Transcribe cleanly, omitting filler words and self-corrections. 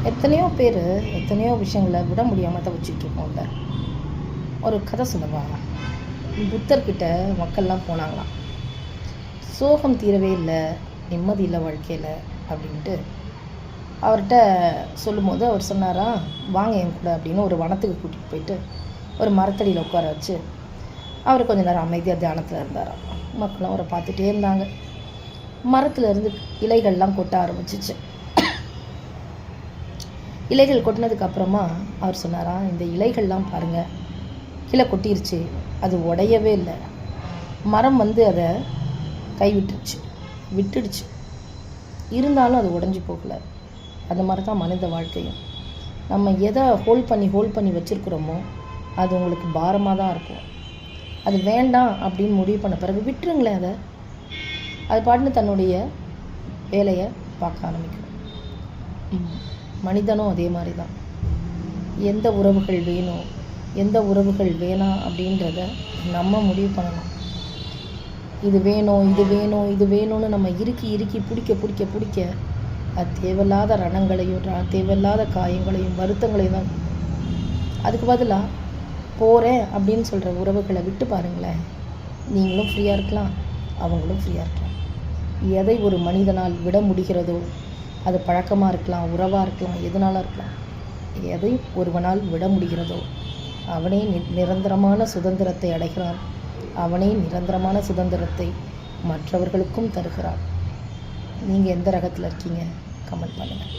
எத்தனையோ பேர் எத்தனையோ விஷயங்களை விட முடியாமல் தவிச்சிட்ருக்கோம்ல. ஒரு கதை சொல்லவா? புத்தர்கிட்ட மக்கள்லாம் போனாங்களாம். சோகம் தீரவே இல்லை, நிம்மதி இல்லை வாழ்க்கையில் அப்படின்ட்டு அவர்கிட்ட சொல்லும்போது அவர் சொன்னாராம், வாங்க என் கூட அப்படின்னு ஒரு வனத்துக்கு கூட்டிகிட்டு போயிட்டு ஒரு மரத்தடியில் உட்கார வச்சு அவர் கொஞ்ச நேரம் அமைதியாக தியானத்தில் இருந்தாராம். மக்களும் அவரை பார்த்துட்டே இருந்தாங்க. மரத்தில் இருந்து இலைகள்லாம் கொட்ட ஆரம்பிச்சிச்சு. இலைகள் கொட்டினதுக்கு அப்புறமா அவர் சொன்னாராம், இந்த இலைகள்லாம் பாருங்கள், கீழே கொட்டிருச்சு, அது உடையவே இல்லை. மரம் அதை விட்டுடுச்சு. இருந்தாலும் அது உடைஞ்சி போகலை. அந்த மாதிரி தான் மனித வாழ்க்கையும். நம்ம எதை ஹோல்ட் பண்ணி வச்சுருக்குறோமோ அது உங்களுக்கு பாரமாக தான் இருக்கும். அது வேண்டாம் அப்படின்னு முடிவு பண்ண பிறகு விட்டுருங்களேன். அது பாட்டுன்னு தன்னுடைய வேலையை பார்க்க ஆரம்பிக்கும். மனிதனும் அதே மாதிரி தான். எந்த உறவுகள் வேணும், எந்த உறவுகள் வேணாம் அப்படின்றத நம்ம முடிவு பண்ணணும். இது வேணும்னு நம்ம இறுக்கி பிடிக்க அது தேவையில்லாத ரணங்களையும் தேவையில்லாத காயங்களையும் வருத்தங்களையும் தான். அதுக்கு பதிலாக போகிறேன் அப்படின்னு சொல்கிற உறவுகளை விட்டு பாருங்களேன். நீங்களும் ஃப்ரீயாக இருக்கலாம், அவங்களும் ஃப்ரீயாக இருக்கலாம். எதை ஒரு மனிதனால் விட முடிகிறதோ, அது பழக்கமாக இருக்கலாம், உறவாக இருக்கலாம், எதுனாலும் இருக்கலாம். எதை ஒருவனால் விட முடிகிறதோ அவனே நிரந்தரமான சுதந்திரத்தை அடைகிறான். அவனே நிரந்தரமான சுதந்திரத்தை மற்றவர்களுக்கும் தருகிறான். நீங்கள் எந்த ரகத்தில் இருக்கீங்க? கமெண்ட் பண்ணுங்கள்.